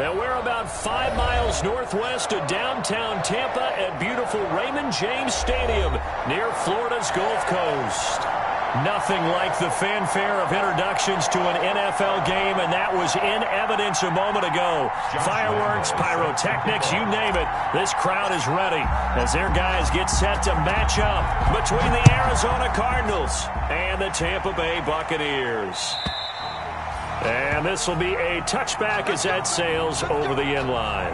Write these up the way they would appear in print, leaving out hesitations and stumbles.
And we're about 5 miles northwest of downtown Tampa at beautiful Raymond James Stadium near Florida's Gulf Coast. Nothing like the fanfare of introductions to an NFL game, and that was in evidence a moment ago. Fireworks, pyrotechnics, you name it. This crowd is ready as their guys get set to match up between the Arizona Cardinals and the Tampa Bay Buccaneers. And this will be a touchback as that sails over the end line.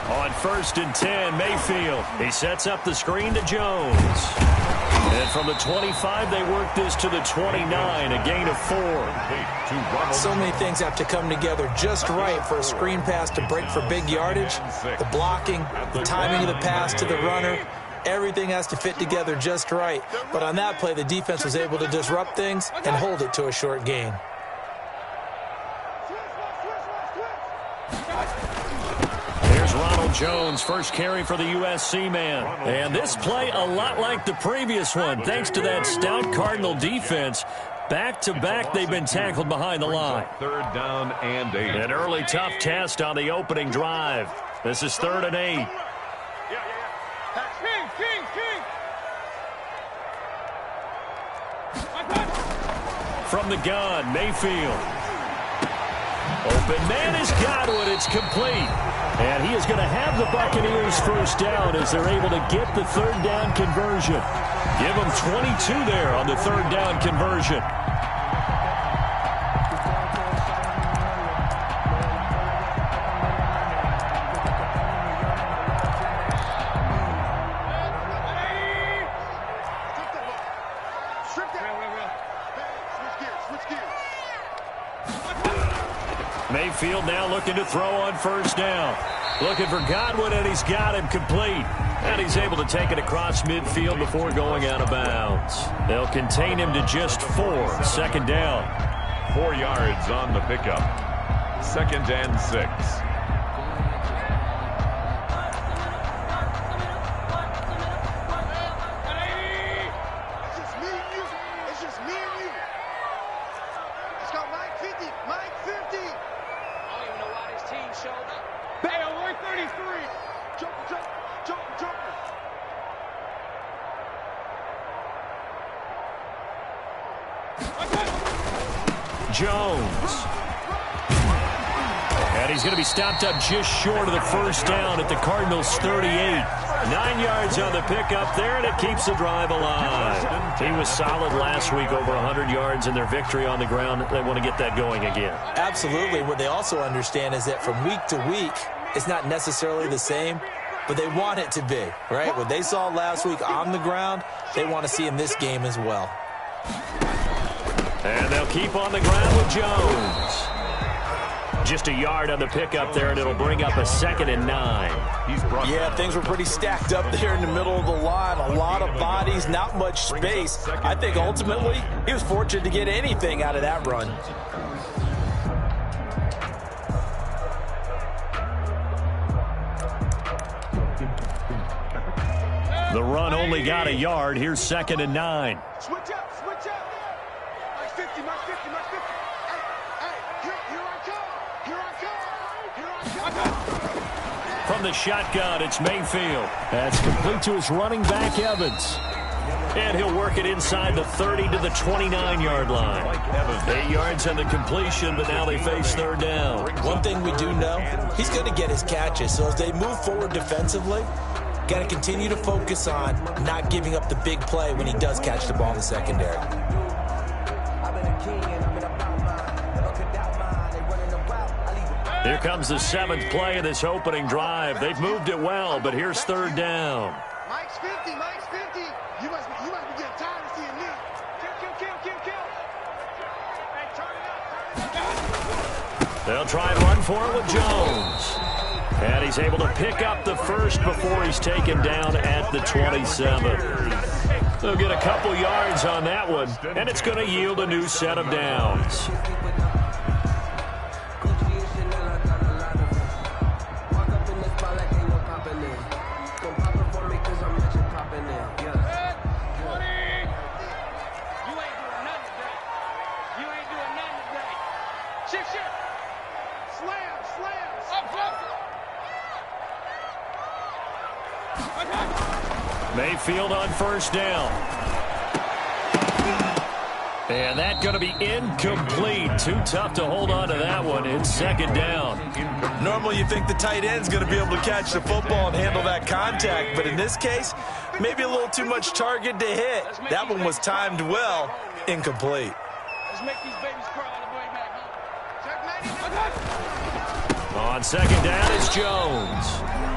On 1st and 10, Mayfield. He sets up the screen to Jones. And from the 25, they work this to the 29, a gain of 4. So many things have to come together just right for a screen pass to break for big yardage. The blocking, the timing of the pass to the runner, everything has to fit together just right. But on that play, the defense was able to disrupt things and hold it to a short gain. Jones, first carry for the USC man. And this play a lot like the previous one, thanks to that stout Cardinal defense. Back-to-back, they've been tackled behind the line. 3rd down and 8. An early tough test on the opening drive. This is 3rd and 8. From the gun, Mayfield. Open man is Godwin. It's complete. And he is going to have the Buccaneers first down as they're able to get the 3rd down conversion. Give them 22 there on the 3rd down conversion. Mayfield now looking to throw on 1st down. Looking for Godwin, and he's got him complete. And he's able to take it across midfield before going out of bounds. They'll contain him to just 4. 2nd down. 4 yards on the pickup. 2nd and 6. Jones. And he's going to be stopped up just short of the 1st down at the Cardinals' 38. 9 yards on the pickup there, and it keeps the drive alive. He was solid last week, over 100 yards in their victory on the ground. They want to get that going again. Absolutely. What they also understand is that from week to week, it's not necessarily the same, but they want it to be, right? What they saw last week on the ground, they want to see in this game as well. And they'll keep on the ground with Jones. Just a yard on the pickup there, and it'll bring up a 2nd and 9. Yeah, things were pretty stacked up there in the middle of the line. A lot of bodies, not much space. I think ultimately he was fortunate to get anything out of that run. The run only got a yard. Here's 2nd and 9. Switch up, switch up. Mark 50, Mark 50, Mark 50. Hey, here I come. Here I come. Here I come. From the shotgun, it's Mayfield. That's complete to his running back, Evans. And he'll work it inside the 30 to the 29-yard line. 8 yards on the completion, but now they face 3rd down. One thing we do know, he's going to get his catches. So as they move forward defensively, got to continue to focus on not giving up the big play when he does catch the ball in the secondary. Here comes the 7th play of this opening drive. They've moved it well, but here's 3rd down. Mike's 50, Mike's 50. You must be getting tired of seeing me. Kill. Hey, turn it up. They'll try and run for it with Jones. And he's able to pick up the first before he's taken down at the 27. They'll get a couple yards on that one, and it's going to yield a new set of downs. Mayfield on first down. And that's going to be incomplete. Too tough to hold on to that one. It's second down. Normally you think the tight end's going to be able to catch the football and handle that contact, but in this case, maybe a little too much target to hit. That one was timed well. Incomplete. Let's make these babies crawl all the way back home. On second down, it's Jones.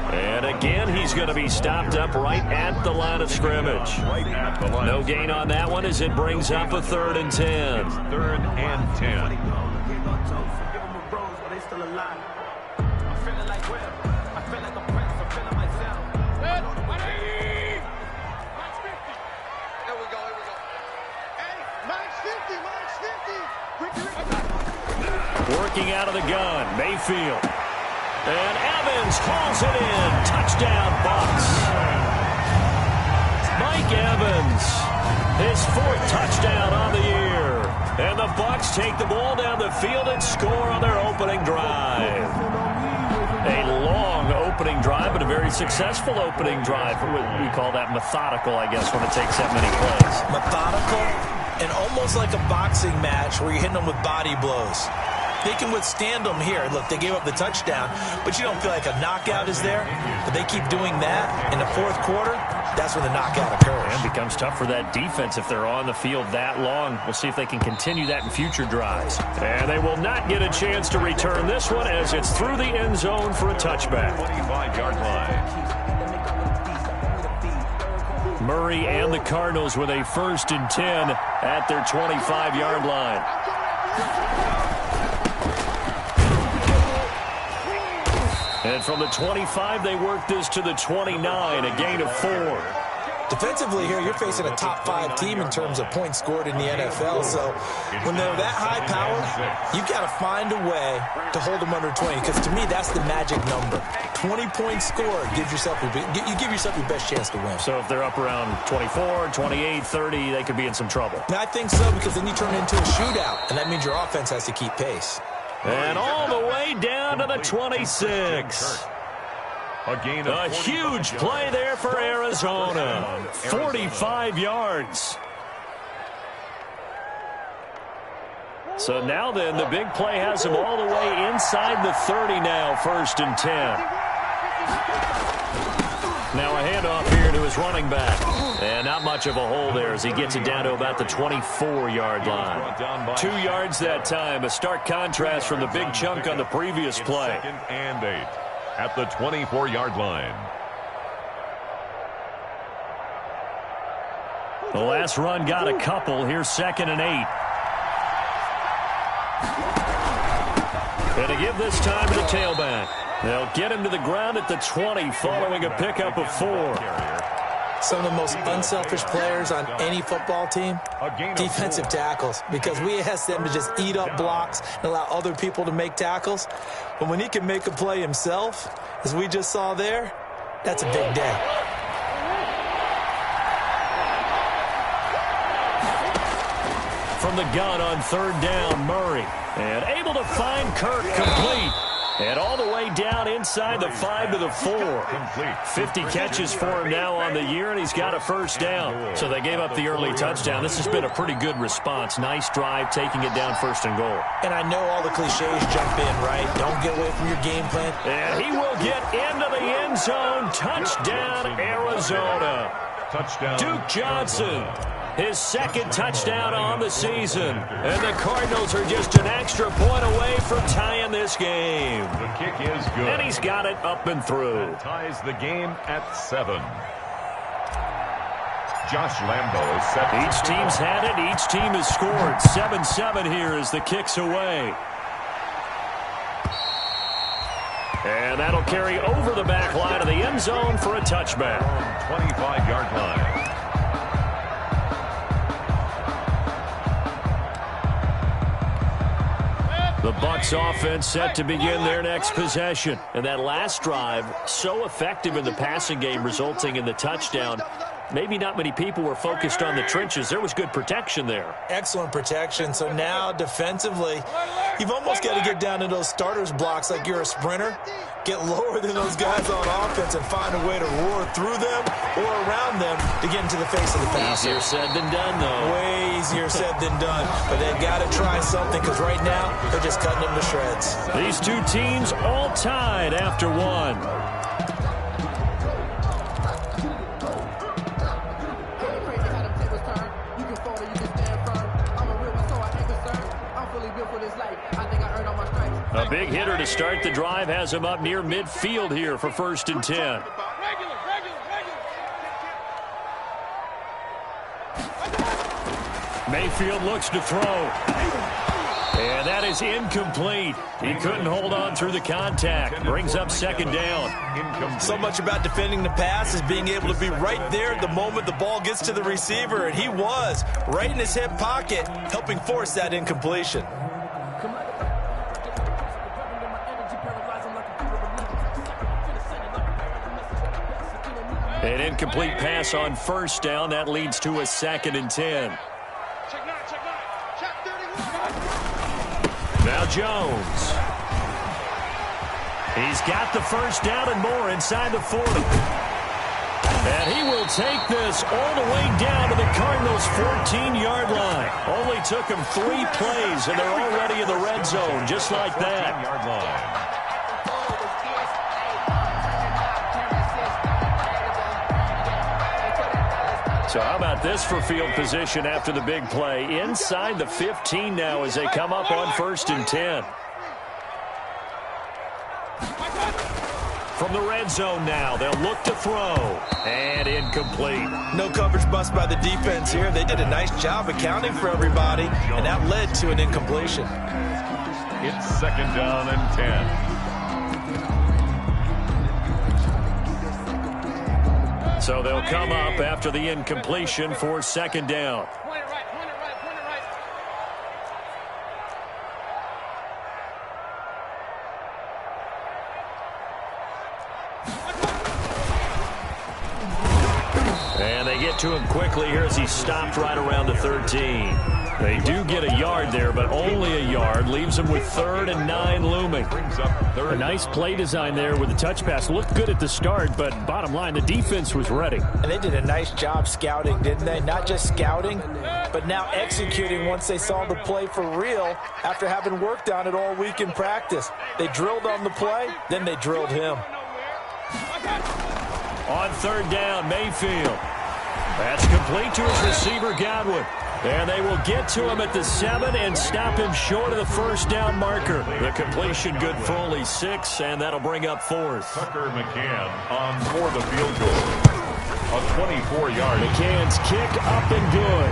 And again, he's going to be stopped up right at the line of scrimmage. No gain on that one as it brings up a 3rd and 10. 3rd and 10. Working out of the gun, Mayfield. And Evans hauls it in. Touchdown, Bucs. Mike Evans, his 4th touchdown on the year. And the Bucs take the ball down the field and score on their opening drive. A long opening drive, but a very successful opening drive. We call that methodical, I guess, when it takes that many plays. Methodical and almost like a boxing match where you're hitting them with body blows. They can withstand them here. Look, they gave up the touchdown, but you don't feel like a knockout is there. But they keep doing that in the 4th quarter, that's when the knockout occurs. And it becomes tough for that defense if they're on the field that long. We'll see if they can continue that in future drives. And they will not get a chance to return this one as it's through the end zone for a touchback. 25-yard line. Murray and the Cardinals with a 1st and 10 at their 25-yard line. And from the 25, they work this to the 29, a gain of 4. Defensively here, you're facing a top 5 team in terms of points scored in the NFL. So when they're that high powered, you've got to find a way to hold them under 20. Because to me, that's the magic number. 20 points scored gives yourself you give yourself your best chance to win. So if they're up around 24, 28, 30, they could be in some trouble. Now, I think so, because then you turn it into a shootout, and that means your offense has to keep pace. And all the way down to the 26. A huge play there for Arizona. 45 yards. So now then, the big play has him all the way inside the 30 now, 1st and 10. Now a handoff here to his running back. And not much of a hole there as he gets it down to about the 24-yard line. 2 yards that time. A stark contrast from the big chunk on the previous play. 2nd and 8 at the 24-yard line. The last run got a couple. Here's 2nd and 8. And to give this time to the tailback. They'll get him to the ground at the 20 following a pickup of 4. Some of the most unselfish players on any football team, defensive tackles, because we ask them to just eat up blocks and allow other people to make tackles. But when he can make a play himself, as we just saw there, that's a big day. From the gun on 3rd down, Murray. And able to find Kirk complete. And all the way down inside the 5 to the 4. 50 catches for him now on the year, and he's got a 1st down. So they gave up the early touchdown. This has been a pretty good response. Nice drive, taking it down 1st and goal. And I know all the cliches jump in, right? Don't get away from your game plan. And he will get into the end zone. Touchdown, Arizona. Touchdown. Duke Johnson. His 2nd touchdown on the season. And the Cardinals are just an extra point away from tying this game. The kick is good. And he's got it up and through. That ties the game at 7. Josh Lambo is set. Each team's had it. Each team has scored. 7-7 here as the kick's away. And that'll carry over the back line of the end zone for a touchback. 25-yard line. The Bucs offense set to begin their next possession. And that last drive, so effective in the passing game, resulting in the touchdown. Maybe not many people were focused on the trenches. There was good protection there. Excellent protection. So now defensively, you've almost got to get down to those starters blocks like you're a sprinter. Get lower than those guys on offense and find a way to roar through them or around them to get into the face of the passer. Easier said than done, though. Way easier said than done. But they've got to try something because right now they're just cutting them to shreds. These two teams all tied after one. A big hitter to start the drive has him up near midfield here for 1st and 10. Mayfield looks to throw. And that is incomplete. He couldn't hold on through the contact. Brings up 2nd down. So much about defending the pass is being able to be right there at the moment the ball gets to the receiver. And he was right in his hip pocket, helping force that incompletion. An incomplete pass on 1st down. That leads to a 2nd and 10. Now Jones. He's got the 1st down and more inside the 40. And he will take this all the way down to the Cardinals' 14-yard line. Only took him 3 plays, and they're already in the red zone, just like that. 14-yard line. So how about this for field position after the big play? Inside the 15 now as they come up on 1st and 10. From the red zone now, they'll look to throw. And incomplete. No coverage bust by the defense here. They did a nice job accounting for everybody, and that led to an incompletion. It's 2nd down and 10. So they'll come up after the incompletion for 2nd down. And they get to him quickly here as he stopped right around the 13. They do get a yard there, but only a yard. Leaves them with 3rd and 9 looming. A nice play design there with the touch pass. Looked good at the start, but bottom line, the defense was ready. And they did a nice job scouting, didn't they? Not just scouting, but now executing once they saw the play for real after having worked on it all week in practice. They drilled on the play, then they drilled him. On 3rd down, Mayfield. That's complete to his receiver, Godwin. And they will get to him at the 7 and stop him short of the 1st down marker. The completion good for only 6, and that'll bring up 4th. Tucker McCann on for the field goal. A 24-yard. McCann's kick up and good.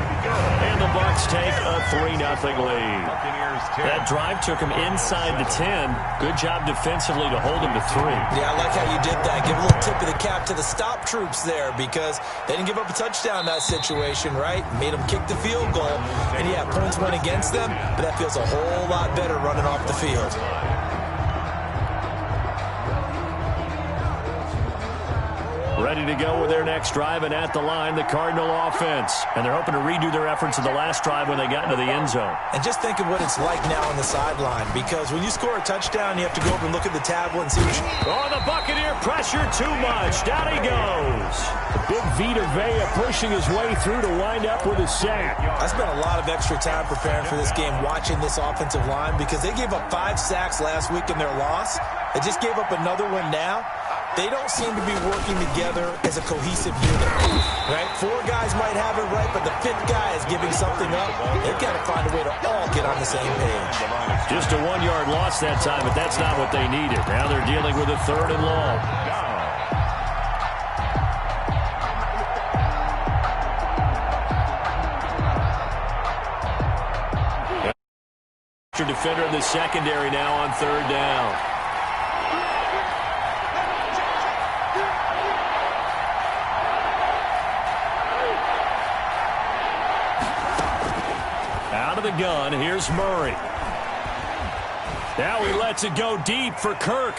And the Bucs take a 3-0 lead. Buccaneers 10. That drive took him inside the 10. Good job defensively to hold him to 3. Yeah, I like how you did that. Give a little tip of the cap to the stop troops there because they didn't give up a touchdown in that situation, right? Made them kick the field goal. And, yeah, points went against them, but that feels a whole lot better running off the field. Ready to go with their next drive, and at the line, the Cardinal offense. And they're hoping to redo their efforts of the last drive when they got into the end zone. And just think of what it's like now on the sideline, because when you score a touchdown, you have to go over and look at the tablet and see what you... Oh, the Buccaneer pressure too much. Down he goes. Big Vita Vea pushing his way through to wind up with a sack. I spent a lot of extra time preparing for this game watching this offensive line because they gave up 5 sacks last week in their loss. They just gave up another one now. They don't seem to be working together as a cohesive unit, right? 4 guys might have it right, but the 5th guy is giving something up. They've got to find a way to all get on the same page. Just a 1-yard loss that time, but that's not what they needed. Now they're dealing with a 3rd and long. Defender in the secondary now on 3rd down. Out of the gun, here's Murray. Now he lets it go deep for Kirk.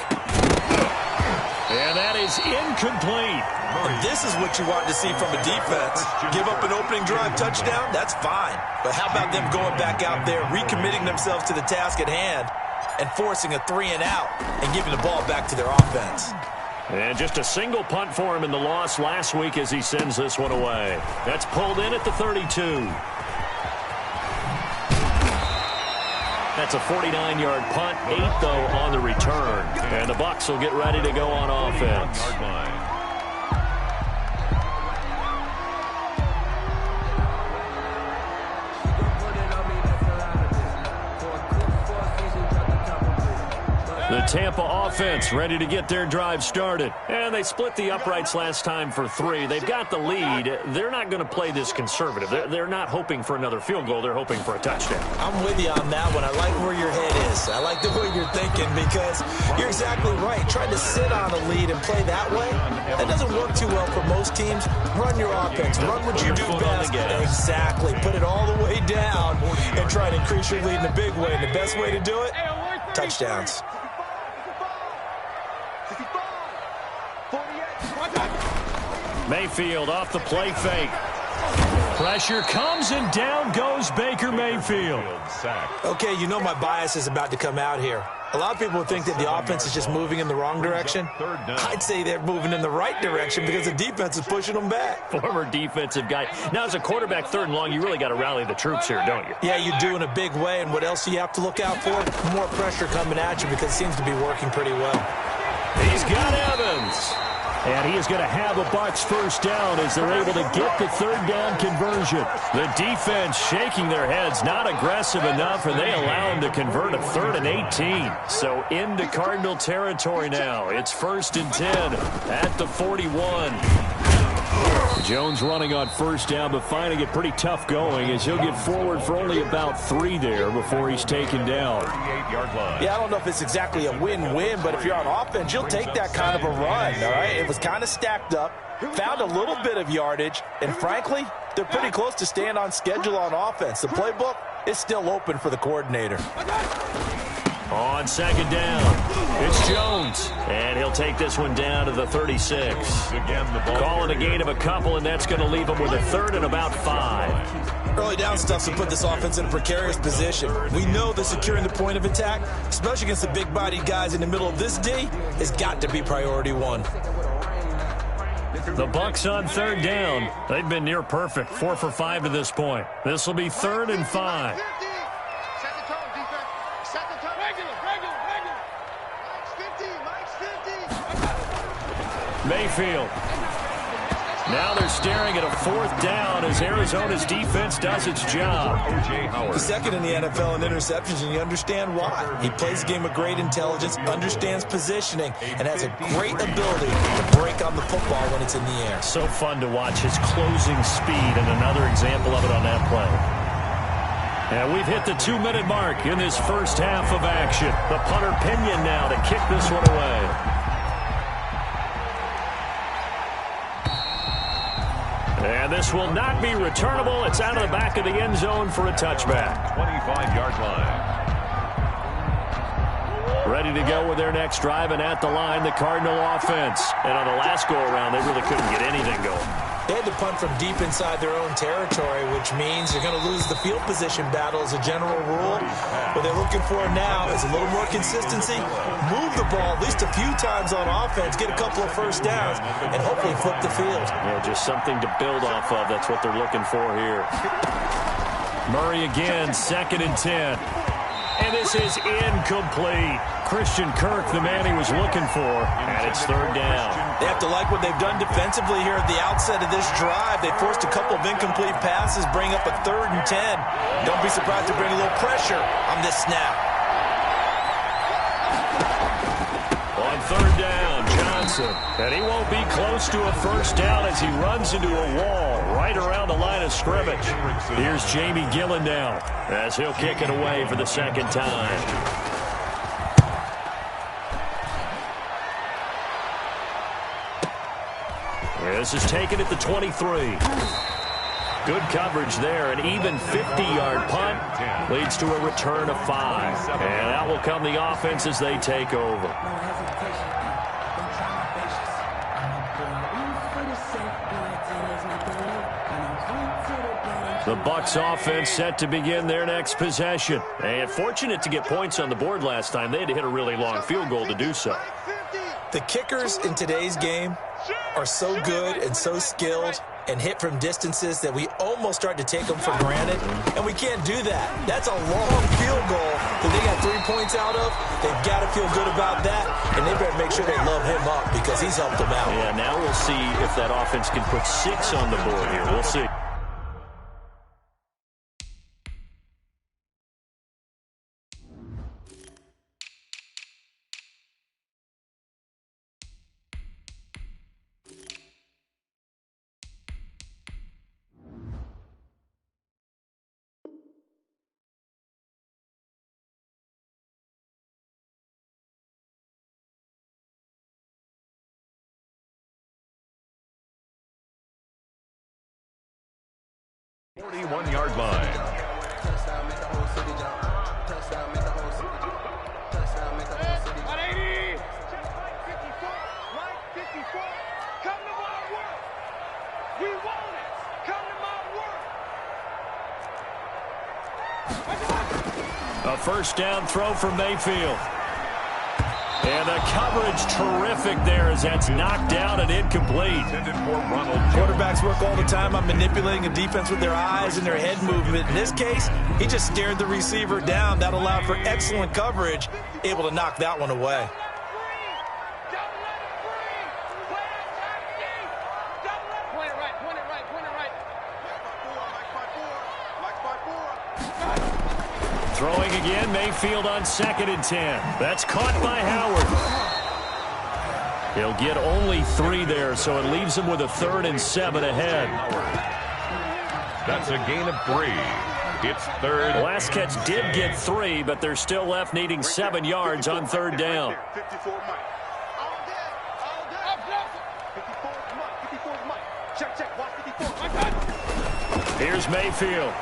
And that is incomplete. And this is what you want to see from a defense. Give up an opening drive touchdown, that's fine. But how about them going back out there, recommitting themselves to the task at hand, and forcing a 3-and-out and giving the ball back to their offense. And just a single punt for him in the loss last week as he sends this one away. That's pulled in at the 32. That's a 49-yard punt, 8, though, on the return. And the Bucs will get ready to go on offense. The Tampa offense ready to get their drive started. And they split the uprights last time for 3. They've got the lead. They're not going to play this conservative. They're not hoping for another field goal. They're hoping for a touchdown. I'm with you on that one. I like where your head is. I like the way you're thinking because you're exactly right. Trying to sit on a lead and play that way, that doesn't work too well for most teams. Run your offense. Run what you do best. Exactly. Put it all the way down and try to increase your lead in a big way. And the best way to do it, touchdowns. Mayfield off the play fake. Pressure comes and down goes Baker Mayfield. Okay, you know my bias is about to come out here. A lot of people think that the offense is just moving in the wrong direction. I'd say they're moving in the right direction because the defense is pushing them back. Former defensive guy. Now, as a quarterback, 3rd and long, you really got to rally the troops here, don't you? Yeah, you do in a big way. And what else do you have to look out for? More pressure coming at you because it seems to be working pretty well. He's got Evans. And he is going to have a Bucs first down as they're able to get the 3rd down conversion. The defense shaking their heads, not aggressive enough, and they allow him to convert a 3rd and 18. So into Cardinal territory now. It's 1st and 10 at the 41. Jones running on 1st down, but finding it pretty tough going as he'll get forward for only about 3 there before he's taken down. 38-yard line. Yeah, I don't know if it's exactly a win-win, but if you're on offense, you'll take that kind of a run, all right? It was kind of stacked up, found a little bit of yardage, and frankly, they're pretty close to staying on schedule on offense. The playbook is still open for the coordinator. On 2nd down, it's Jones, and he'll take this one down to the 36. Calling a gain of a couple, and that's going to leave him with a 3rd and about 5. Early down stuff's to put this offense in a precarious position. We know that securing the point of attack, especially against the big-bodied guys in the middle of this D, has got to be priority 1. The Bucs on 3rd down. They've been near perfect, 4 for 5 to this point. This will be 3rd and 5. Mayfield. Now they're staring at a 4th down as Arizona's defense does its job. He's 2nd in the NFL in interceptions, and you understand why. He plays a game of great intelligence, understands positioning, and has a great ability to break on the football when it's in the air. So fun to watch his closing speed, and another example of it on that play. And we've hit the 2-minute mark in this first half of action. The punter Pinion now to kick this one away. And this will not be returnable. It's out of the back of the end zone for a touchback. 25-yard line. Ready to go with their next drive, and at the line, the Cardinal offense. And on the last go-around, they really couldn't get anything going. They had to punt from deep inside their own territory, which means they're going to lose the field position battle as a general rule. What they're looking for now is a little more consistency, move the ball at least a few times on offense, get a couple of first downs, and hopefully flip the field. Yeah, just something to build off of. That's what they're looking for here. Murray again, 2nd and 10. And this is incomplete. Christian Kirk, the man he was looking for, and it's 3rd down. They have to like what they've done defensively here at the outset of this drive. They forced a couple of incomplete passes, bring up a 3rd and 10. Don't be surprised to bring a little pressure on this snap. On 3rd down, Johnson. And he won't be close to a first down as he runs into a wall right around the line of scrimmage. Here's Jamie Gillen now as he'll kick it away for the 2nd time. This is taken at the 23. Good coverage there. An even 50-yard punt leads to a return of 5. And out will come the offense as they take over. The Bucs offense set to begin their next possession. And fortunate to get points on the board last time. They had to hit a really long field goal to do so. The kickers in today's game are so good and so skilled and hit from distances that we almost start to take them for granted, and we can't do that. That's a long field goal that they got 3 points out of. They've got to feel good about that, and they better make sure they love him up because he's helped them out. Yeah, now we'll see if that offense can put 6 on the board here. We'll see. One-yard line. A first down throw for Mayfield. And the coverage terrific there as that's knocked down and incomplete. Quarterbacks work all the time on manipulating a defense with their eyes and their head movement. In this case, he just stared the receiver down. That allowed for excellent coverage, able to knock that one away. Throwing again, Mayfield on 2nd and 10. That's caught by Howard. He'll get only 3 there, so it leaves him with a 3rd and 7 ahead. That's a gain of 3. It's 3rd. The last catch did get 3, but they're still left needing 7 yards on 3rd down. Here's Mayfield.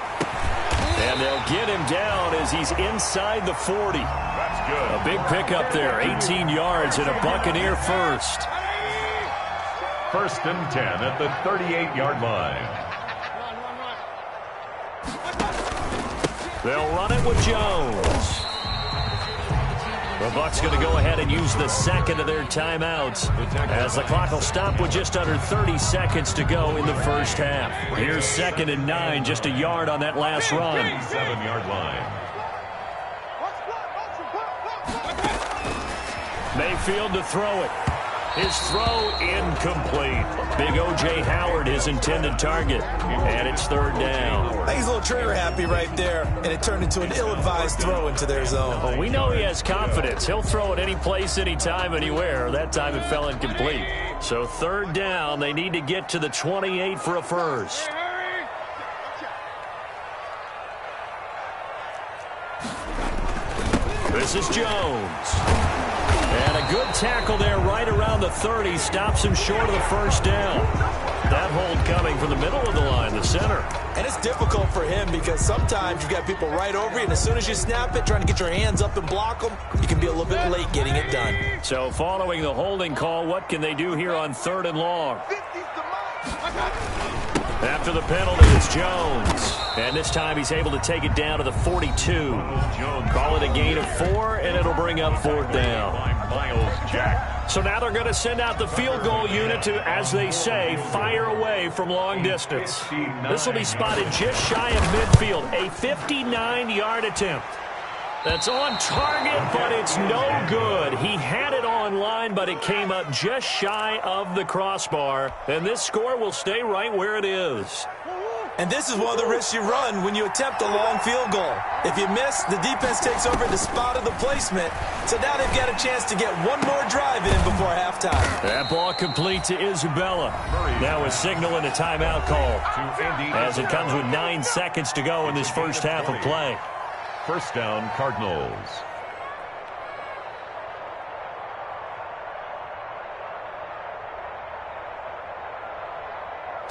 And they'll get him down as he's inside the 40. That's good. A big pickup there, 18 yards and a Buccaneer first. 1st and 10 at the 38-yard line. They'll run it with Jones. The Bucs going to go ahead and use the 2nd of their timeouts as the clock will stop with just under 30 seconds to go in the first half. Here's 2nd and 9, just a yard on that last run. 7-yard line. Mayfield to throw it. His throw incomplete. Big O.J. Howard, his intended target. And it's 3rd down. I think he's a little trigger happy right there, and it turned into an ill-advised throw into their zone. Well, we know he has confidence. He'll throw it any place, anytime, anywhere. That time it fell incomplete. So 3rd down, they need to get to the 28 for a first. This is Jones. And a good tackle there right around the 30. Stops him short of the first down. That hold coming from the middle of the line, the center. And it's difficult for him because sometimes you've got people right over you, and as soon as you snap it, trying to get your hands up and block them, you can be a little bit late getting it done. So following the holding call, what can they do here on 3rd and long? After the penalty, it's Jones. And this time he's able to take it down to the 42. Call it a gain of 4, and it'll bring up 4th down. So now they're going to send out the field goal unit to, as they say, fire away from long distance. This will be spotted just shy of midfield. A 59-yard attempt. That's on target, but it's no good. He had it on line, but it came up just shy of the crossbar. And this score will stay right where it is. And this is one of the risks you run when you attempt a long field goal. If you miss, the defense takes over the spot of the placement. So now they've got a chance to get one more drive in before halftime. That ball complete to Isabella. Now a signal and a timeout call as it comes with 9 seconds to go in this first half of play. 1st down, Cardinals.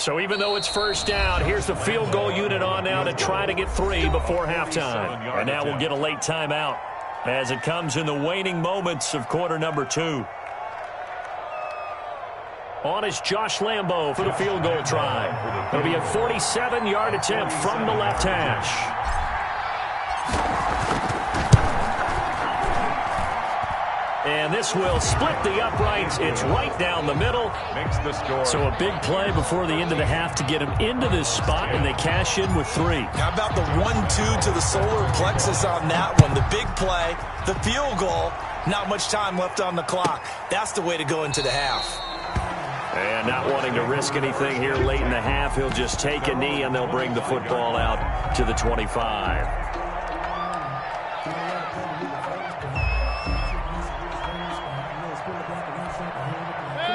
So even though it's first down, here's the field goal unit on now to try to get 3 before halftime. And now we'll get a late timeout as it comes in the waning moments of quarter number 2. On is Josh Lambo for the field goal try. It'll be a 47-yard attempt from the left hash. And this will split the uprights. It's right down the middle. Makes the score. So a big play before the end of the half to get him into this spot, and they cash in with 3. How about the 1-2 to the solar plexus on that one? The big play, the field goal, not much time left on the clock. That's the way to go into the half. And not wanting to risk anything here late in the half, he'll just take a knee, and they'll bring the football out to the 25.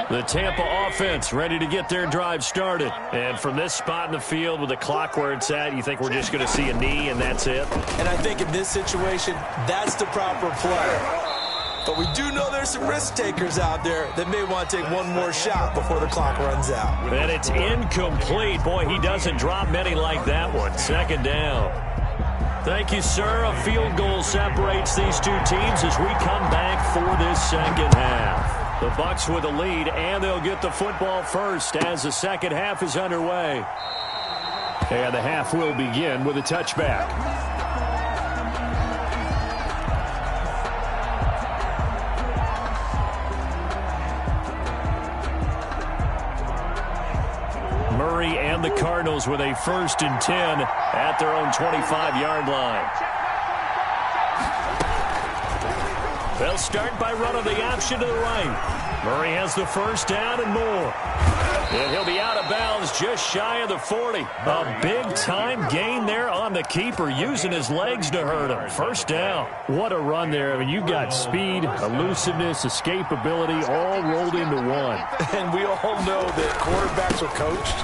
The Tampa offense ready to get their drive started. And from this spot in the field with the clock where it's at, you think we're just going to see a knee and that's it? And I think in this situation, that's the proper play. But we do know there's some risk takers out there that may want to take one more shot before the clock runs out. And it's incomplete. Boy, he doesn't drop many like that one. Second down. Thank you, sir. A field goal separates these two teams as we come back for this second half. The Bucs with a lead, and they'll get the football first as the second half is underway. And the half will begin with a touchback. Murray and the Cardinals with a 1st and 10 at their own 25-yard line. They'll start by running the option to the right. Murray has the first down and more. And he'll be out of bounds just shy of the 40. A big-time gain there on the keeper, using his legs to hurt him. First down. What a run there. I mean, you've got speed, elusiveness, escapability all rolled into one. And we all know that quarterbacks are coached.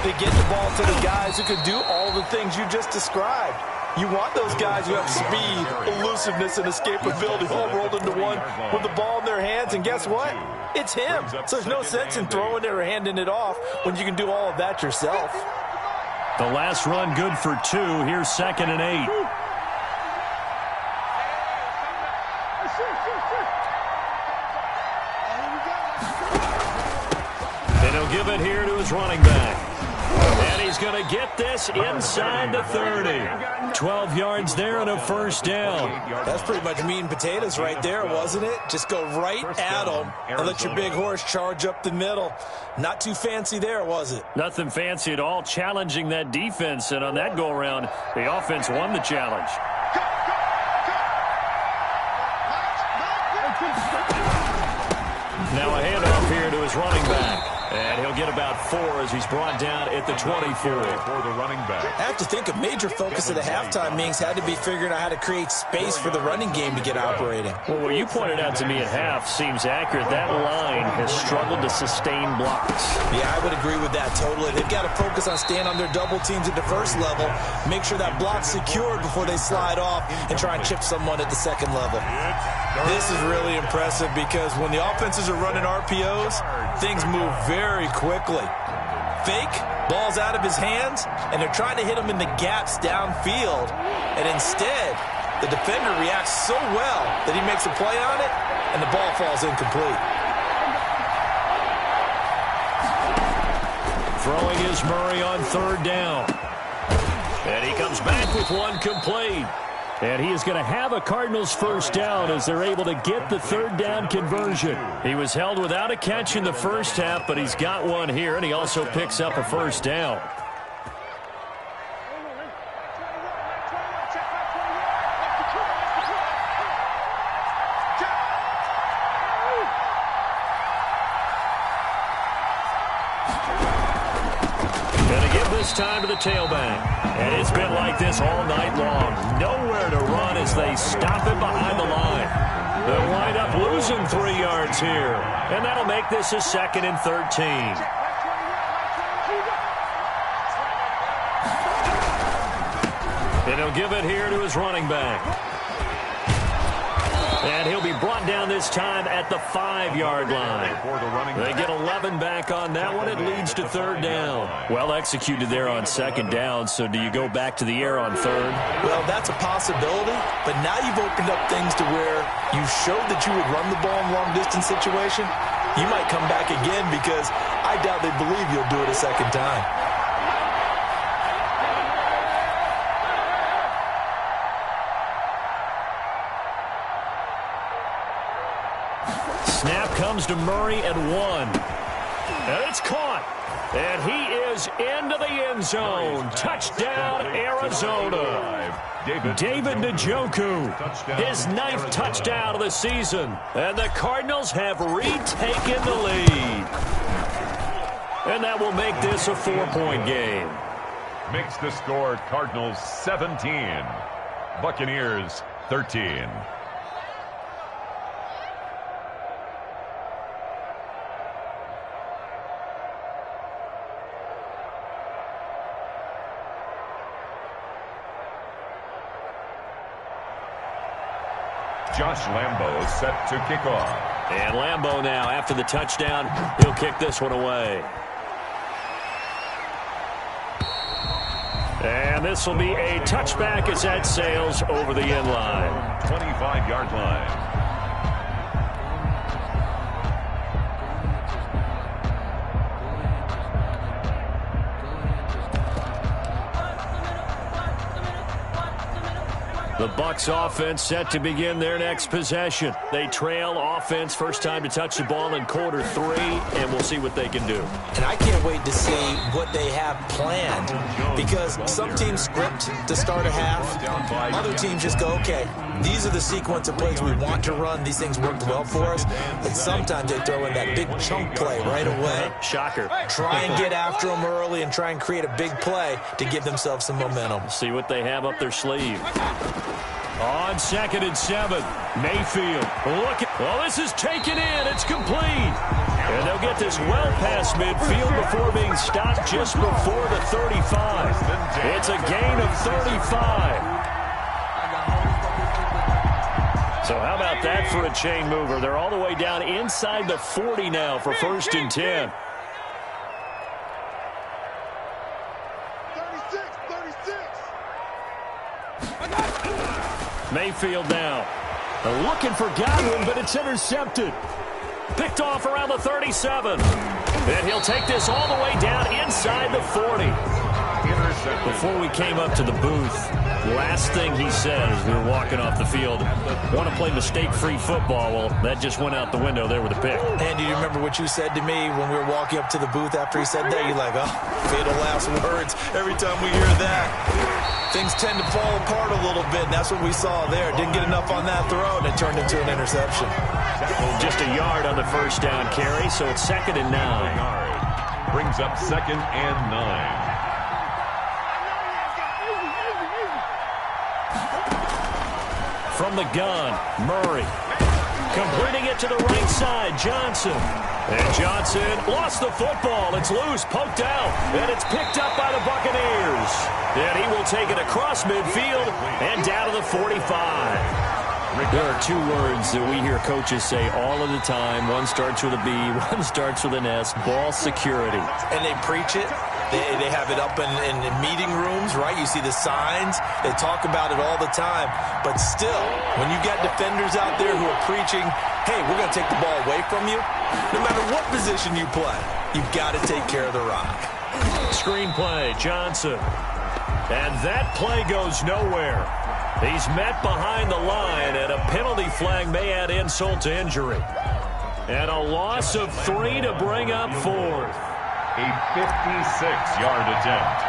They get the ball to the guys who can do all the things you just described. You want those guys who have speed, elusiveness, and escapability all rolled into one with the ball in their hands. And guess what? It's him. So there's no sense in throwing it or handing it off when you can do all of that yourself. The last run good for 2. Here's 2nd and 8. And he'll give it here to his running back. And he's going to get this inside the 30. 12 yards there and a first down. That's pretty much meat and potatoes right there, wasn't it? Just go right at them and let your big horse charge up the middle. Not too fancy there, was it? Nothing fancy at all, challenging that defense. And on that go-around, the offense won the challenge. Now a handoff here to his running back. And he'll get about 4 as he's brought down at the 24. For the running back. I have to think a major focus of the halftime meetings had to be figuring out how to create space for the running game to get operating. Well, what you pointed out to me at half seems accurate. That line has struggled to sustain blocks. Yeah, I would agree with that totally. They've got to focus on staying on their double teams at the first level, make sure that block's secured before they slide off, and try and chip someone at the second level. This is really impressive because when the offenses are running RPOs, things move very quickly. Fake, ball's out of his hands, and they're trying to hit him in the gaps downfield. And instead, the defender reacts so well that he makes a play on it, and the ball falls incomplete. Throwing is Murray on 3rd down. And he comes back with one complete. And he is going to have a Cardinals first down as they're able to get the 3rd down conversion. He was held without a catch in the first half, but he's got one here, and he also picks up a first down. Going to give this time to the tailback. And it's been like this all night long. Nowhere to run as they stop him behind the line. They'll wind up losing 3 yards here. And that'll make this a 2nd and 13. And he'll give it here to his running back. And he'll be brought down this time at the 5-yard line. They get 11 back on that one. It leads to 3rd down. Well executed there on 2nd down. So do you go back to the air on 3rd? Well, that's a possibility. But now you've opened up things to where you showed that you would run the ball in long-distance situation. You might come back again because I doubt they believe you'll do it a 2nd time. Snap comes to Murray at 1. And it's caught. And he is into the end zone. Touchdown, Arizona. David Njoku, his 9th touchdown of the season. And the Cardinals have retaken the lead. And that will make this a 4-point game. Makes the score Cardinals 17, Buccaneers 13. Josh Lambo set to kick off. And Lambo now, after the touchdown, he'll kick this one away. And this will be a touchback as that sails over the end line. 25-yard line. The Bucs offense set to begin their next possession. They trail offense, first time to touch the ball in quarter 3, and we'll see what they can do. And I can't wait to see what they have planned, because some teams script to start a half. Other teams just go, okay, these are the sequence of plays we want to run. These things worked well for us. And sometimes they throw in that big chunk play right away. Shocker. Try and get after them early and try and create a big play to give themselves some momentum. See what they have up their sleeve. On 2nd and 7, Mayfield. Well, this is taken in. It's complete. And they'll get this well past midfield before being stopped just before the 35. It's a gain of 35. So how about that for a chain mover? They're all the way down inside the 40 now for 1st and 10. 36. Mayfield now. They're looking for Godwin, but it's intercepted. Picked off around the 37. And he'll take this all the way down inside the 40. Before we came up to the booth, last thing he said as we were walking off the field, want to play mistake-free football. Well, that just went out the window there with a pick. Andy, do you remember what you said to me when we were walking up to the booth after he said that? You're like, oh, fatal last words. Every time we hear that, things tend to fall apart a little bit, and that's what we saw there. Didn't get enough on that throw, and it turned into an interception. Just a yard on the first down carry, so it's 2nd and 9. Brings up 2nd and 9. From the gun, Murray. Completing it to the right side, Johnson. And Johnson lost the football. It's loose, poked out, and it's picked up by the Buccaneers. And he will take it across midfield and down to the 45. There are 2 words that we hear coaches say all of the time. One starts with a B, one starts with an S, ball security. And they preach it. They have it up in meeting rooms, right? You see the signs. They talk about it all the time. But still, when you got defenders out there who are preaching, hey, we're going to take the ball away from you, no matter what position you play, you've got to take care of the rock. Screenplay, Johnson. And that play goes nowhere. He's met behind the line, and a penalty flag may add insult to injury. And a loss of 3 to bring up 4th. A 56-yard attempt.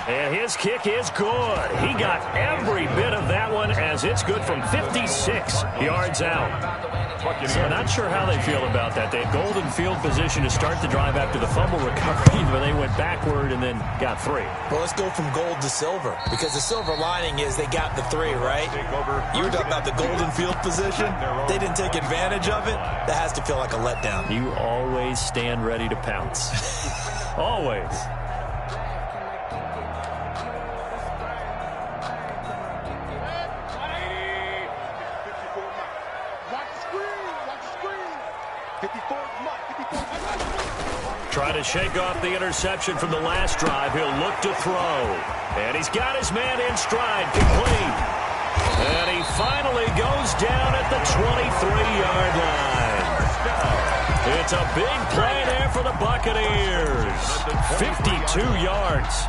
And his kick is good. He got every bit of that one as it's good from 56 yards out. So not sure how they feel about that. They had golden field position to start the drive after the fumble recovery, but they went backward and then got 3. Well, let's go from gold to silver, because the silver lining is they got the 3, right? You were talking about the golden field position. They didn't take advantage of it. That has to feel like a letdown. You always stand ready to pounce. Always. to shake off the interception from the last drive, he'll look to throw. And he's got his man in stride, complete. And he finally goes down at the 23-yard line. It's a big play there for the Buccaneers. 52 yards.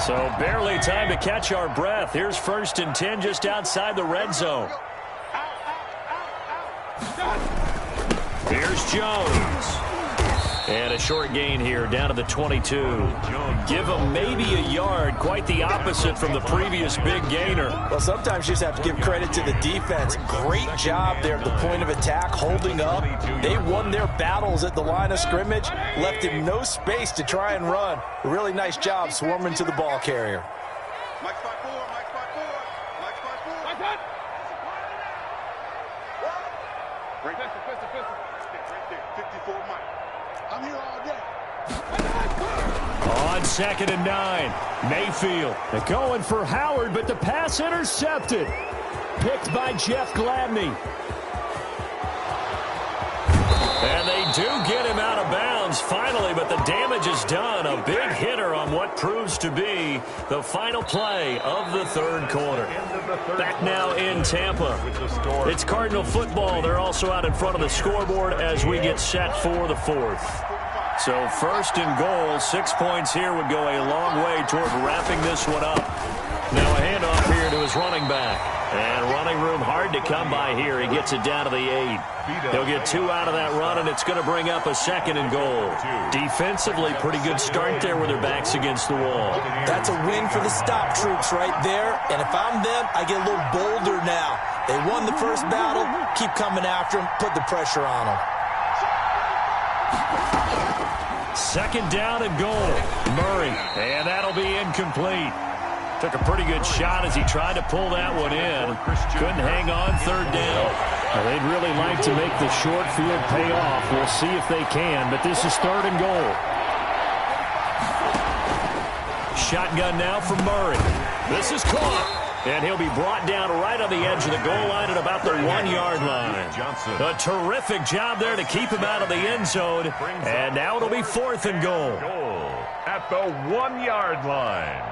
So barely time to catch our breath. Here's 1st and 10 just outside the red zone. Here's Jones. And a short gain here down to the 22. Give him maybe a yard. Quite the opposite from the previous big gainer. Well, sometimes you just have to give credit to the defense. Great job there at the point of attack, holding up. They won their battles at the line of scrimmage, left him no space to try and run. A really nice job swarming to the ball carrier. Mike spot 4, Mike spot 4, Mike spot 4. Mike spot. Right there, right there, 54 Mike. I'm here all day. On 2nd and 9, Mayfield. They're going for Howard, but the pass intercepted. Picked by Jeff Gladney. And they do get him out of bounds finally, but the damage is done. A big hitter on what proves to be the final play of the 3rd quarter. Back now in Tampa. It's Cardinal football. They're also out in front of the scoreboard as we get set for the 4th. So 1st and goal, 6 points here would go a long way toward wrapping this one up. Now a handoff here to his running back. And running room hard to come by here. He gets it down to the 8. He'll get 2 out of that run, and it's going to bring up a 2nd and goal. Defensively, pretty good start there with their backs against the wall. That's a win for the stop troops right there. And if I'm them, I get a little bolder now. They won the first battle. Keep coming after them. Put the pressure on them. 2nd down and goal. Murray, and that'll be incomplete. Took a pretty good shot as he tried to pull that one in. Couldn't hang on 3rd down. Well, they'd really like to make the short field pay off. We'll see if they can, but this is 3rd and goal. Shotgun now from Murray. This is caught. And he'll be brought down right on the edge of the goal line at about the 1-yard line. A terrific job there to keep him out of the end zone. And now it'll be 4th and goal. At the 1-yard line.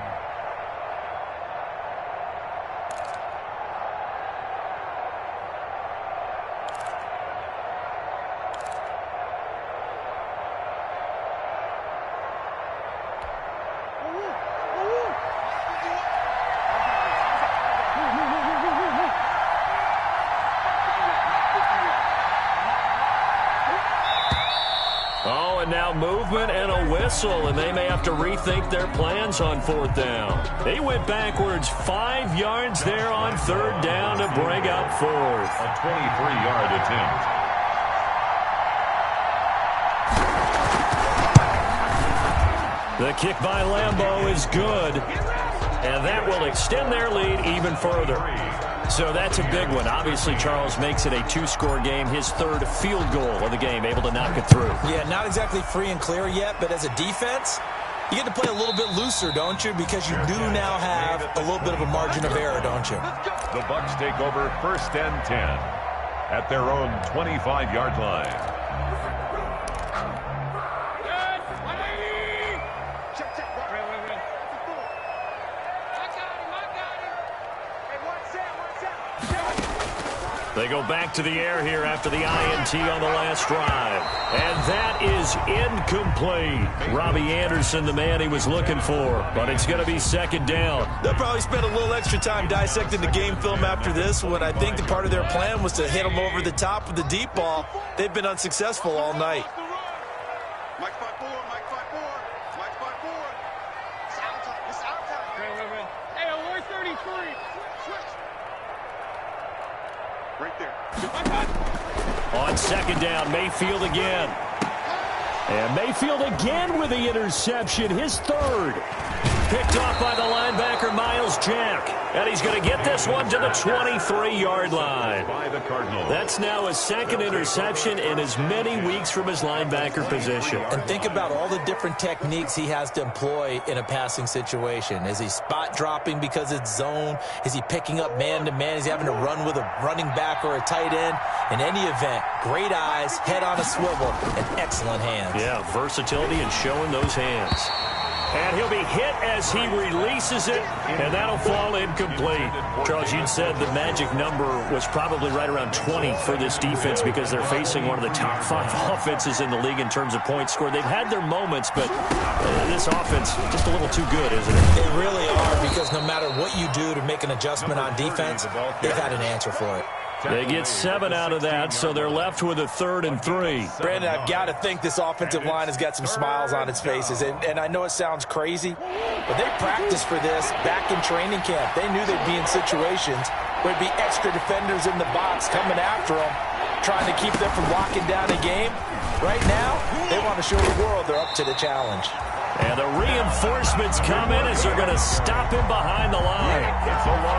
Now movement and a whistle, and they may have to rethink their plans on 4th down. They went backwards 5 yards there on 3rd down to bring up 4th. A 23-yard attempt. The kick by Lambeau is good, and that will extend their lead even further. So that's a big one. Obviously, Charles makes it a 2-score game. His 3rd field goal of the game, able to knock it through. Yeah, not exactly free and clear yet, but as a defense, you get to play a little bit looser, don't you? Because you do now have a little bit of a margin of error, don't you? The Bucs take over 1st and 10 at their own 25-yard line. They go back to the air here after the INT on the last drive. And that is incomplete. Robbie Anderson, the man he was looking for. But it's going to be 2nd down. They'll probably spend a little extra time dissecting the game film after this one. I think the part of their plan was to hit them over the top with the deep ball. They've been unsuccessful all night. Mike spot 4, Mike spot 4, Mike spot 4. It's out time, it's out time. Hey, alert 33. Switch. Right there. On 2nd down, Mayfield again. And Mayfield again with the interception, his 3rd. picked off by the linebacker, Miles Jack. And he's going to get this one to the 23-yard line. By the Cardinals. That's now his second interception in as many weeks from his linebacker position. And think about all the different techniques he has to employ in a passing situation. Is he spot dropping because it's zone? Is he picking up man-to-man? Is he having to run with a running back or a tight end? In any event, great eyes, head on a swivel, and excellent hands. Yeah, versatility and showing those hands. And he'll be hit as he releases it, and that'll fall incomplete. Charles, you said the magic number was probably right around 20 for this defense because they're facing one of the top 5 offenses in the league in terms of points scored. They've had their moments, but this offense just a little too good, isn't it? They really are, because no matter what you do to make an adjustment on defense, they've had an answer for it. They get 7 out of that, so they're left with a 3rd and 3. Brandon, I've got to think this offensive line has got some smiles on its faces. And I know it sounds crazy, but they practiced for this back in training camp. They knew they'd be in situations where there'd be extra defenders in the box coming after them, trying to keep them from locking down a game. Right now, they want to show the world they're up to the challenge. And the reinforcements come in as they're going to stop him behind the line.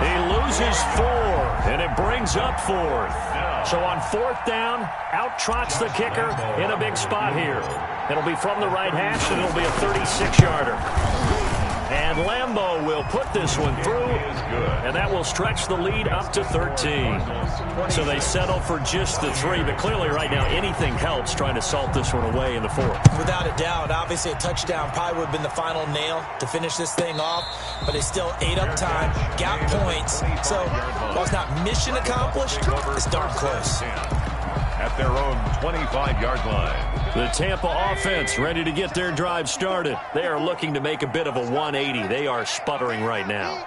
He loses 4, and it brings up 4th. So on 4th down, out trots the kicker in a big spot here. It'll be from the right hash, and it'll be a 36-yarder. And Lambeau will put this one through, and that will stretch the lead up to 13. So they settle for just the 3, but clearly right now anything helps trying to salt this one away in the 4th. Without a doubt, obviously a touchdown probably would have been the final nail to finish this thing off, but they still ate up time, got points. So while it's not mission accomplished, it's darn close. At their own 25-yard line. The Tampa offense ready to get their drive started. They are looking to make a bit of a 180. They are sputtering right now.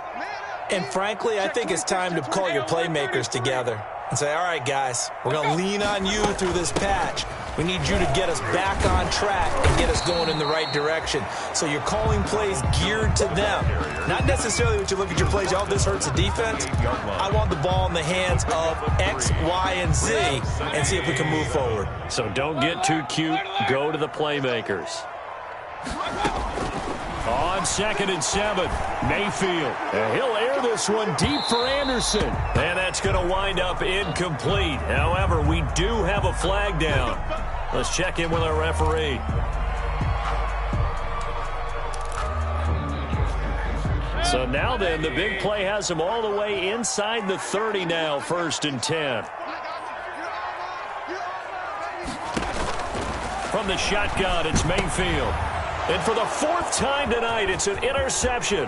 And frankly, I think it's time to call your playmakers together and say, all right, guys, we're going to lean on you through this patch. We need you to get us back on track and get us going in the right direction. So you're calling plays geared to them. Not necessarily when you look at your plays, oh, this hurts the defense. I want the ball in the hands of X, Y, and Z and see if we can move forward. So don't get too cute. Go to the playmakers. On 2nd and 7, Mayfield. And he'll air this one deep for Anderson. And that's going to wind up incomplete. However, we do have a flag down. Let's check in with our referee. So now then, the big play has him all the way inside the 30 now, 1st and 10. From the shotgun, it's Mayfield. And for the 4th time tonight, it's an interception.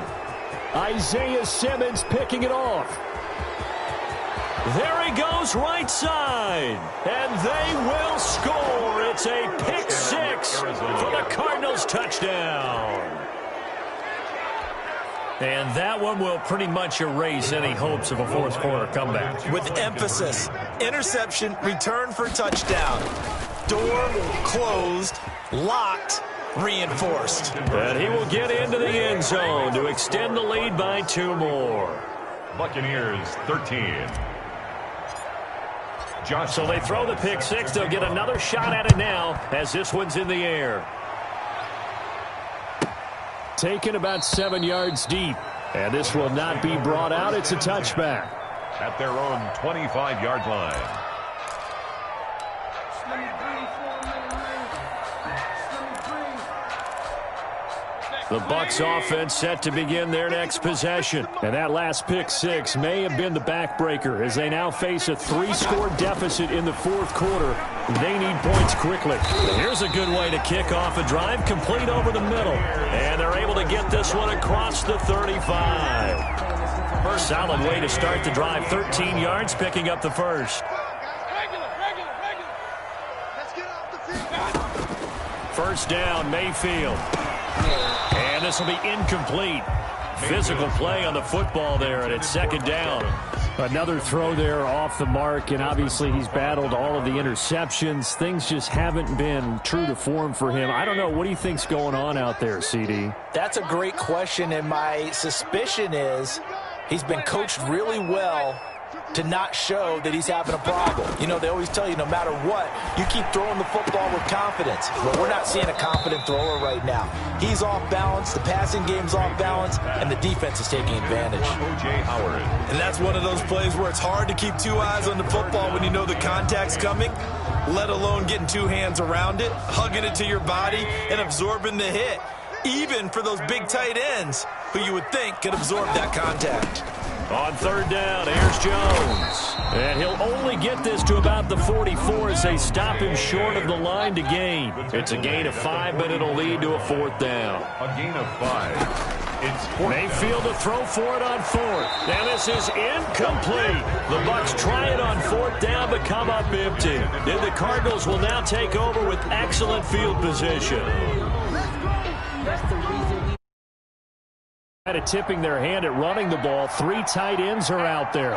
Isaiah Simmons picking it off. There he goes right side. And they will score. It's a pick 6 for the Cardinals touchdown. And that one will pretty much erase any hopes of a 4th quarter comeback. With emphasis, interception, return for touchdown. Door closed, locked, reinforced. And he will get into the end zone to extend the lead by 2 more. Buccaneers 13. So they throw the pick 6. They'll get another shot at it now as this one's in the air. Taken about 7 yards deep. And this will not be brought out. It's a touchback. At their own 25-yard line. The Bucs offense set to begin their next possession. And that last pick 6 may have been the backbreaker as they now face a 3-score deficit in the 4th quarter. They need points quickly. Here's a good way to kick off a drive, complete over the middle. And they're able to get this one across the 35. Solid way to start the drive. 13 yards, picking up the 1st. First down, Mayfield. And this will be incomplete. Physical play on the football there, and it's 2nd down. Another throw there off the mark, and obviously he's battled all of the interceptions. Things just haven't been true to form for him. I don't know. What do you think's going on out there, CD? That's a great question, and my suspicion is he's been coached really well to not show that he's having a problem. You know, they always tell you no matter what, you keep throwing the football with confidence. But we're not seeing a confident thrower right now. He's off balance, the passing game's off balance, and the defense is taking advantage. O.J. Howard. And that's one of those plays where it's hard to keep two eyes on the football when you know the contact's coming, let alone getting two hands around it, hugging it to your body, and absorbing the hit. Even for those big tight ends who you would think could absorb that contact. On third down, here's Jones. And he'll only get this to about the 44 as they stop him short of the line to gain. It's a gain of 5, but it'll lead to a 4th down. A gain of 5. It's 4th Mayfield to throw for it on 4th. And this is incomplete. The Bucs try it on 4th down, but come up empty. And the Cardinals will now take over with excellent field position. Kind of tipping their hand at running the ball. 3 tight ends are out there.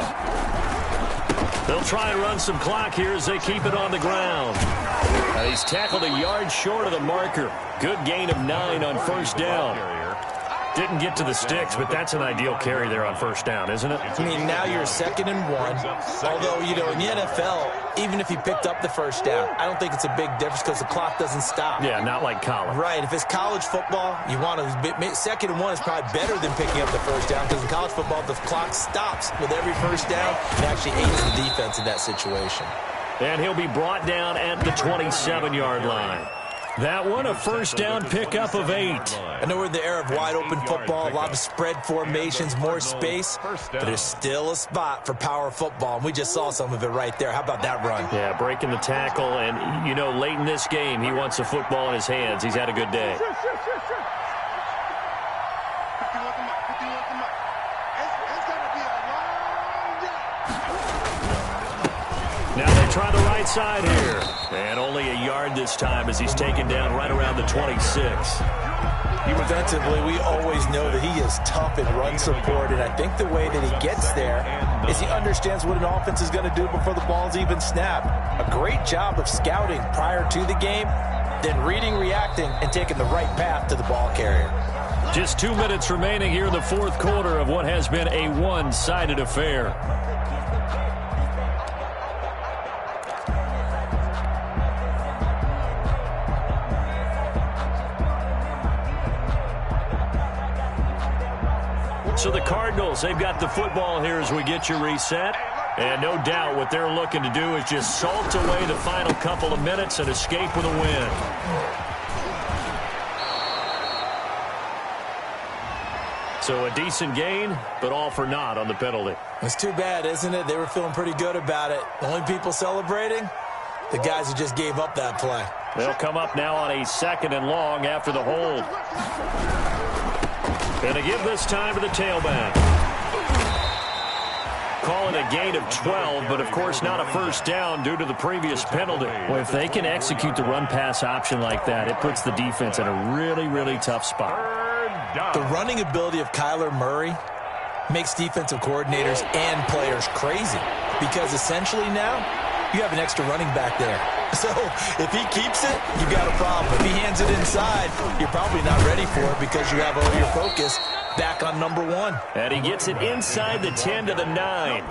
They'll try and run some clock here as they keep it on the ground. He's tackled a yard short of the marker. Good gain of 9 on 1st down. Didn't get to the sticks, but that's an ideal carry there on 1st down, isn't it? I mean, now you're 2nd and 1. Although, you know, in the NFL, even if he picked up the 1st down, I don't think it's a big difference because the clock doesn't stop. Yeah, not like college. Right. If it's college football, you want to 2nd and 1 is probably better than picking up the 1st down because in college football, the clock stops with every 1st down and actually aids the defense in that situation. And he'll be brought down at the 27-yard line. That one, a 1st down pickup of 8. I know we're in the era of wide-open football, a lot of spread formations, more space, but there's still a spot for power football, and we just saw some of it right there. How about that run? Yeah, breaking the tackle, and, you know, late in this game, he wants the football in his hands. He's had a good day. Now they try the right side here. And only a yard this time as he's taken down right around the 26. Defensively, we always know that he is tough in run support, and I think the way that he gets there is he understands what an offense is going to do before the ball's even snapped. A great job of scouting prior to the game, then reading, reacting, and taking the right path to the ball carrier. Just 2 minutes remaining here in the 4th quarter of what has been a one-sided affair. So the Cardinals, they've got the football here as we get you reset. And no doubt what they're looking to do is just salt away the final couple of minutes and escape with a win. So a decent gain, but all for naught on the penalty. It's too bad, isn't it? They were feeling pretty good about it. The only people celebrating, the guys who just gave up that play. They'll come up now on a 2nd and long after the hold. Going to give this time to the tailback. Calling a gain of 12, but of course not a 1st down due to the previous penalty. Well, if they can execute the run-pass option like that, it puts the defense in a really, really tough spot. The running ability of Kyler Murray makes defensive coordinators and players crazy because essentially now you have an extra running back there. So if he keeps it, you got a problem. If he hands it inside, you're probably not ready for it because you have all your focus back on number 1. And he gets it inside the 10 to the 9.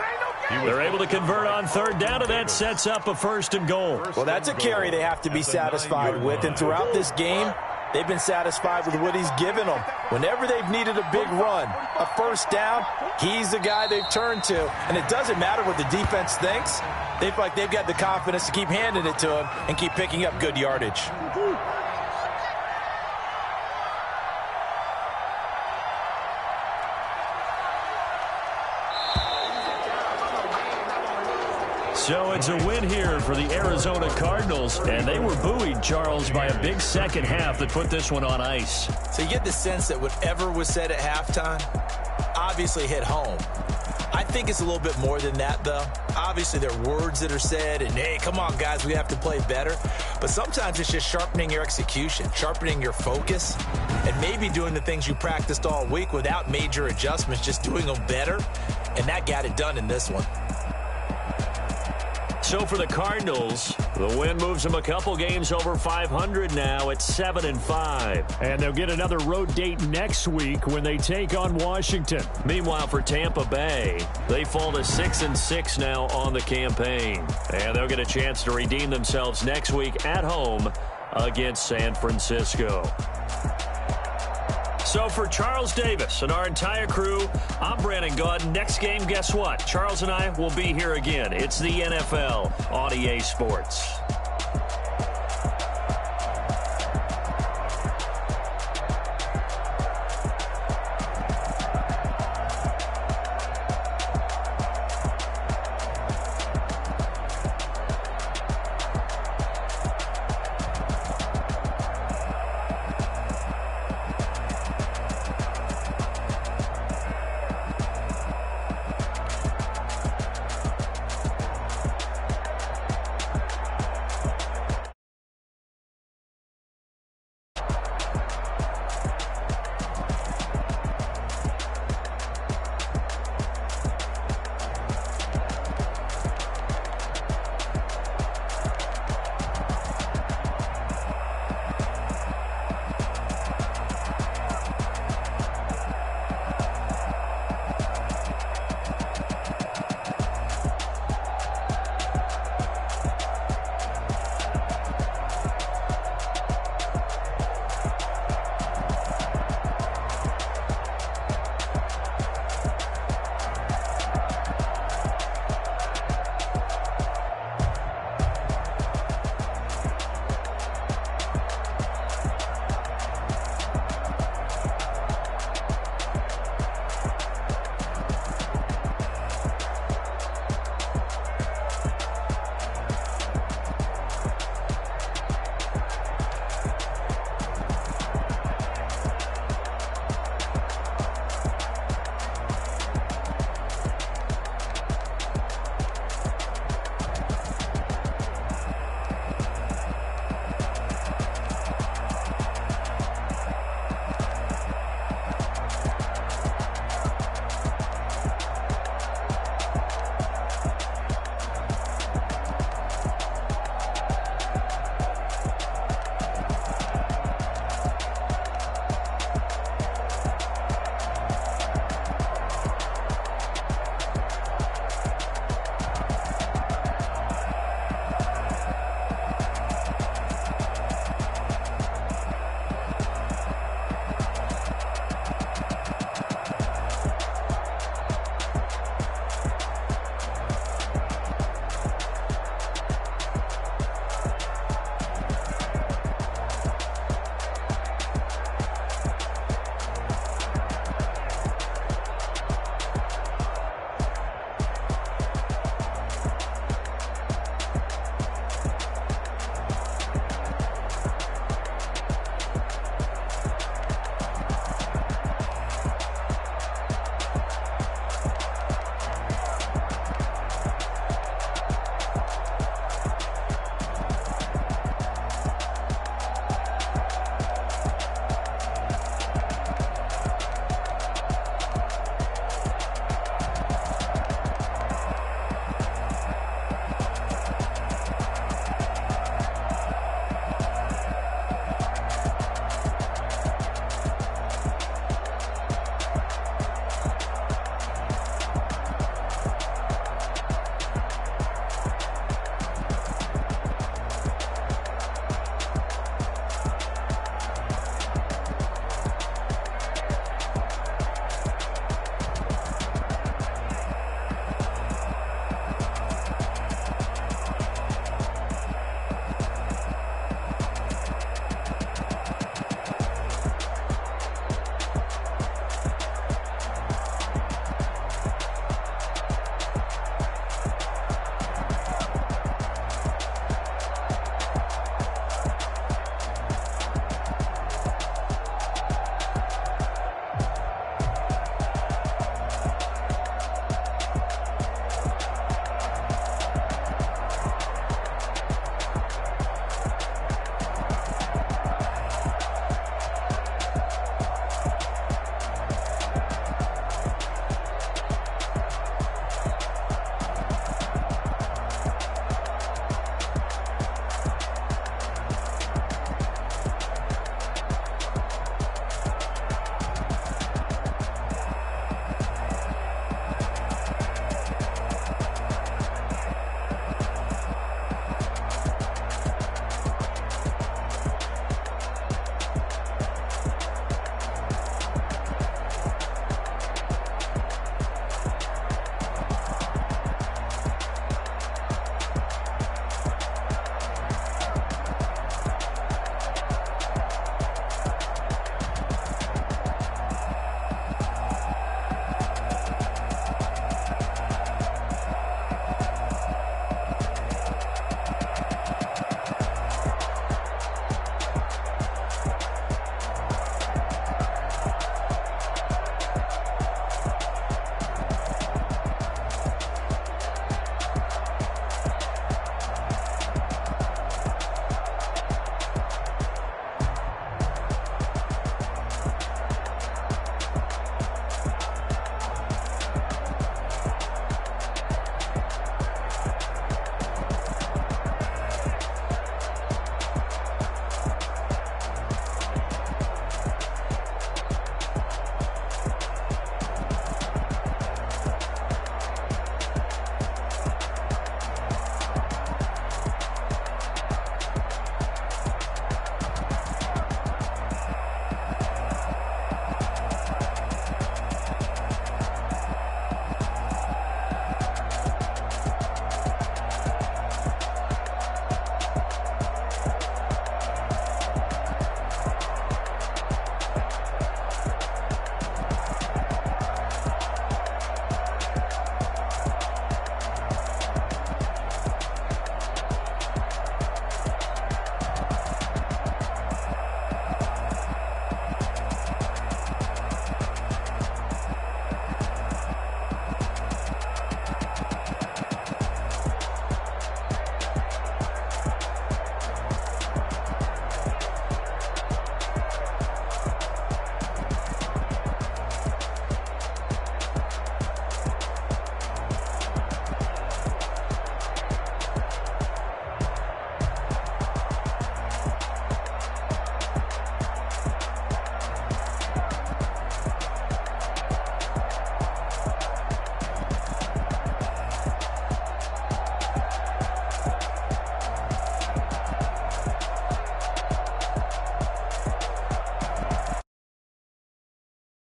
They're able to convert on 3rd down, and that sets up a 1st and goal. Well, that's a carry they have to be satisfied with. And throughout this game, they've been satisfied with what he's given them. Whenever they've needed a big run, a 1st down, he's the guy they've turned to. And it doesn't matter what the defense thinks. They feel like they've got the confidence to keep handing it to him and keep picking up good yardage. So it's a win here for the Arizona Cardinals, and they were buoyed, Charles, by a big 2nd half that put this one on ice. So you get the sense that whatever was said at halftime obviously hit home. I think it's a little bit more than that, though. Obviously, there are words that are said, and, hey, come on, guys, we have to play better. But sometimes it's just sharpening your execution, sharpening your focus, and maybe doing the things you practiced all week without major adjustments, just doing them better, and that got it done in this one. So for the Cardinals, the win moves them a couple games over 500 now at 7-5. And they'll get another road date next week when they take on Washington. Meanwhile, for Tampa Bay, they fall to 6-6 now on the campaign. And they'll get a chance to redeem themselves next week at home against San Francisco. So for Charles Davis and our entire crew, I'm Brandon Gaudin. Next game, guess what? Charles and I will be here again. It's the NFL on EA Sports.